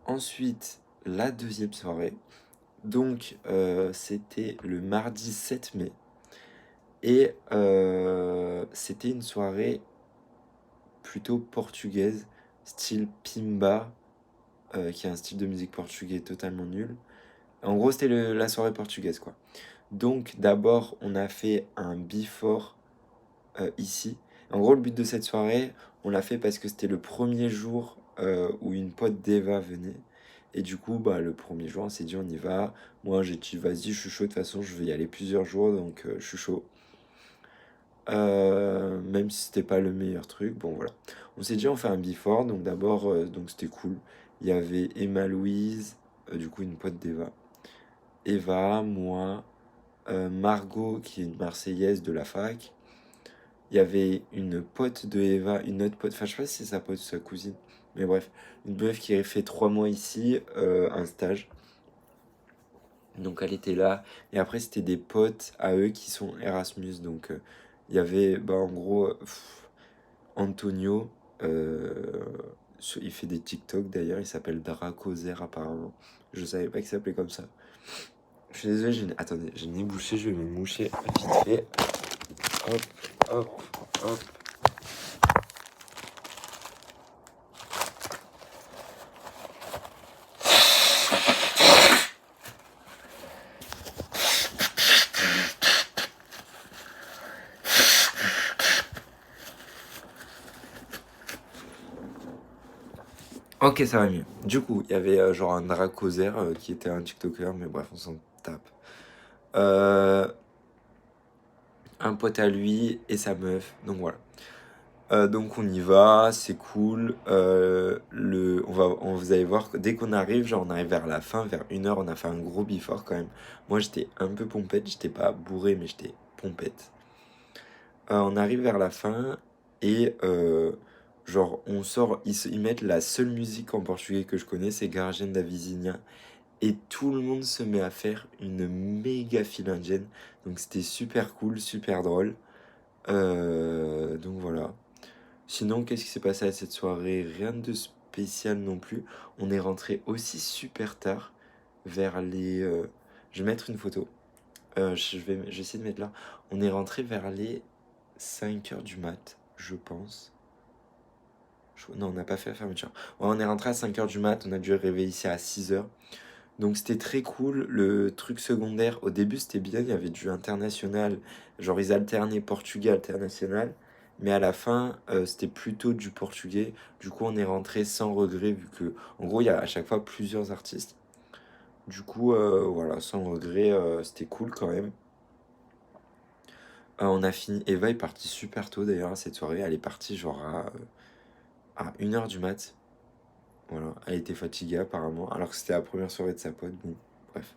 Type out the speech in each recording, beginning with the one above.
Ensuite, la deuxième soirée. Donc, c'était le mardi 7 mai. Et c'était une soirée plutôt portugaise, style Pimba, qui est un style de musique portugais totalement nul. En gros, c'était la soirée portugaise, quoi. Donc, d'abord, on a fait un before ici. En gros, le but de cette soirée, on l'a fait parce que c'était le premier jour où une pote d'Eva venait. Et du coup, bah, le premier jour, on s'est dit, on y va. Moi, j'ai dit, vas-y, je suis chaud. De toute façon, je vais y aller plusieurs jours, donc je suis chaud. Même si c'était pas le meilleur truc, bon voilà. On s'est dit, on fait un before. Donc d'abord, donc c'était cool. Il y avait Emma Louise, du coup, une pote d'Eva. Eva, moi, Margot, qui est une Marseillaise de la fac. Il y avait une pote de Eva, une autre pote, enfin je sais pas si c'est sa pote ou sa cousine, mais bref, une meuf qui avait fait 3 mois ici, un stage. Donc elle était là, et après c'était des potes à eux qui sont Erasmus, donc il y avait, bah en gros, Antonio, il fait des TikTok d'ailleurs, il s'appelle Dracozer apparemment, je savais pas qu'il s'appelait comme ça. Je suis désolé, attendez, j'ai le nez bouché, je vais me moucher vite fait. Hop, hop, hop. Ok, ça va mieux. Du coup, il y avait genre un Dracozer qui était un TikToker, mais bref, on s'en tape. Un pote à lui et sa meuf, donc voilà. Donc on y va, c'est cool. Vous allez voir, dès qu'on arrive, genre on arrive vers la fin, vers 1h, on a fait un gros before quand même. Moi j'étais un peu pompette, j'étais pas bourré, mais j'étais pompette. On arrive vers la fin et genre on sort, ils mettent la seule musique en portugais que je connais, c'est Garagem da Vizinha. Et tout le monde se met à faire une méga file indienne. Donc c'était super cool, super drôle. Donc voilà. Sinon, qu'est-ce qui s'est passé à cette soirée? Rien de spécial non plus. On est rentré aussi super tard, vers les... Je vais mettre une photo. Je vais essayer de mettre là. On est rentré vers les 5h du mat, je pense. Non, on n'a pas fait la fermeture. Ouais, on est rentré à 5h du mat, on a dû réveiller ici à 6h. Donc c'était très cool. Le truc secondaire, au début c'était bien, il y avait du international. Genre ils alternaient portugais, international. Mais à la fin, c'était plutôt du portugais. Du coup, on est rentré sans regret, vu que, en gros, il y a à chaque fois plusieurs artistes. Du coup, voilà, sans regret, c'était cool quand même. On a fini. Eva est partie super tôt d'ailleurs à cette soirée. Elle est partie genre à 1h du mat. Voilà, elle était fatiguée apparemment, alors que c'était la première soirée de sa pote. Bon, bref.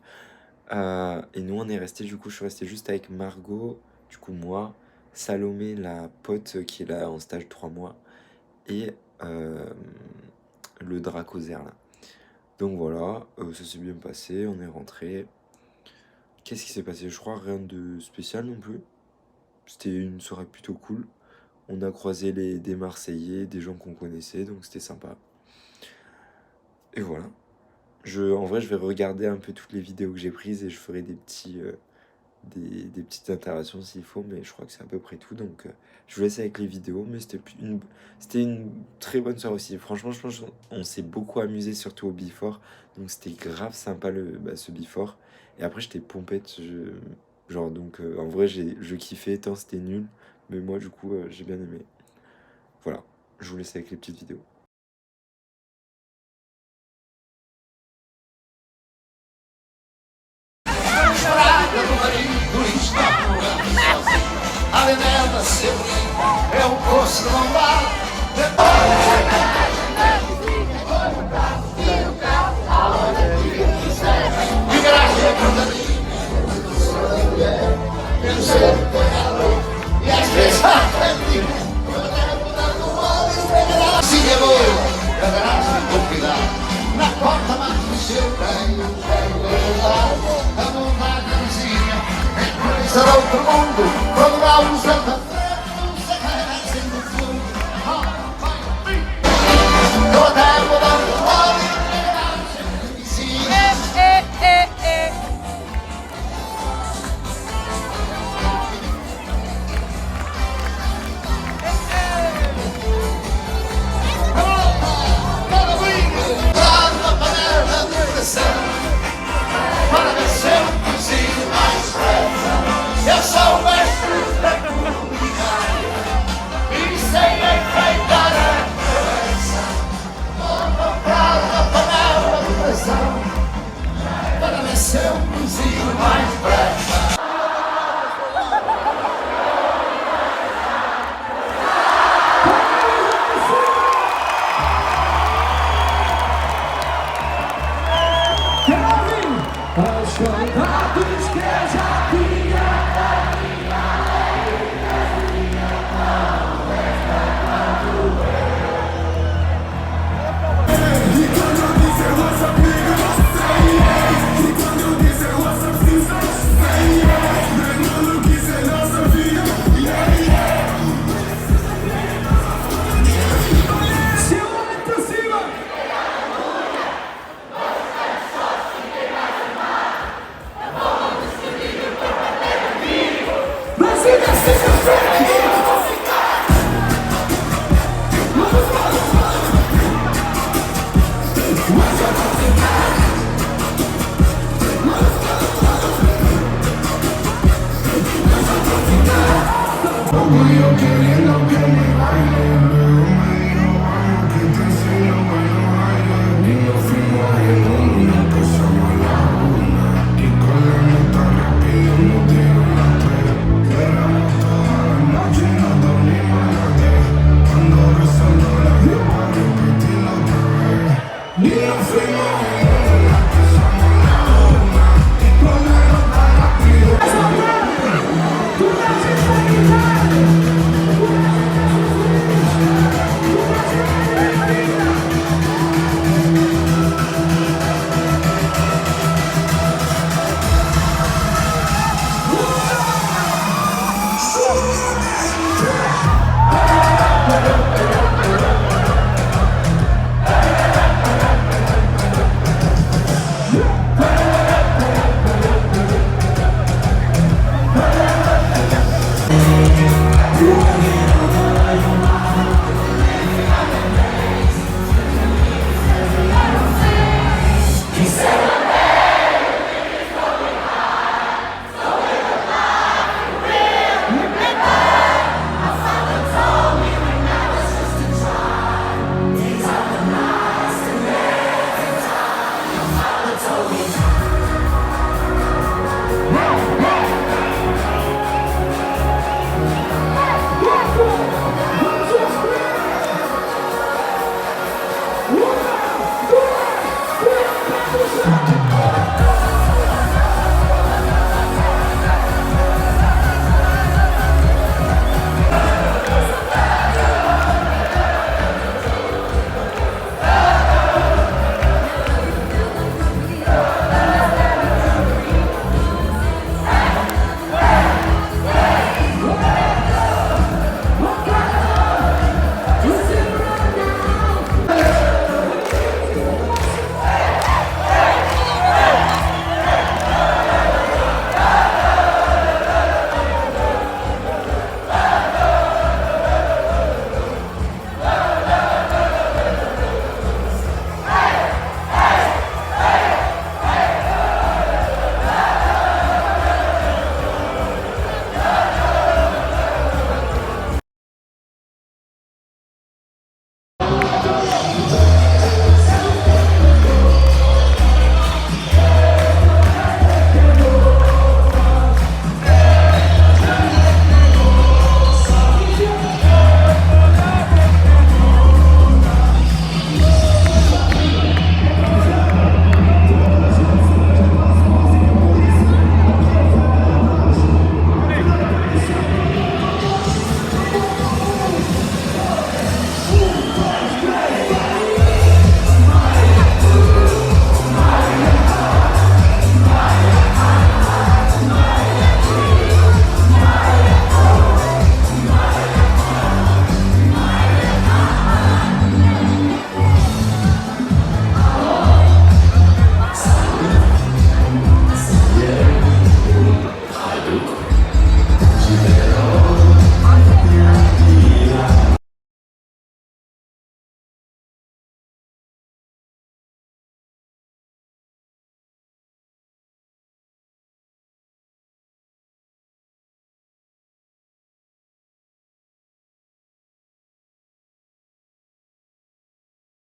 Et nous, on est resté, du coup, je suis resté juste avec Margot, du coup, moi, Salomé, la pote qui est là en stage 3 mois, et le Dracozer, là. Donc voilà, ça s'est bien passé, on est rentré. Qu'est-ce qui s'est passé? Je crois rien de spécial non plus. C'était une soirée plutôt cool. On a croisé des Marseillais, des gens qu'on connaissait, donc c'était sympa. Et voilà. En vrai, je vais regarder un peu toutes les vidéos que j'ai prises et je ferai des petites interactions s'il faut, mais je crois que c'est à peu près tout. Donc, je vous laisse avec les vidéos, mais c'était une très bonne soirée aussi. Franchement, je pense qu'on s'est beaucoup amusé, surtout au before. Donc, c'était grave sympa ce before. Et après, j'étais pompette. Genre, donc, en vrai, je kiffais tant c'était nul. Mais moi, du coup, j'ai bien aimé. Voilà, je vous laisse avec les petites vidéos. A Veneza sempre é um poço de vontade. E graças a Deus, e às vezes sim, é boa, cagarás com cuidado. Na porta mais mexeu, tem a vontade da vizinha. Será outro mundo, quando há um santa frente, sem no fundo. Eu até vou dar um olho, coração para descer um cozinho mais depressa. Aos soldados que já tinha e quando eu disser what's up, nigga, say yeah. E quando eu disser what's up, sister, say yeah. Meu maluquice é nossa vida, yeah, yeah. Se eu olho pra cima, mas ainda assim eu sei que eu vou ficar. Mas eu vou ficar. Eu querendo que me baile, meu meio ano que te enseño meio baile. Y yo fui moreno, no empezamos la una. Y con la nota rápido nos dieron las tres. Cerramos toda la noche y no dormimos a las 10. Ando rezando la vida para repetirlo otra vez. Y nos fuimos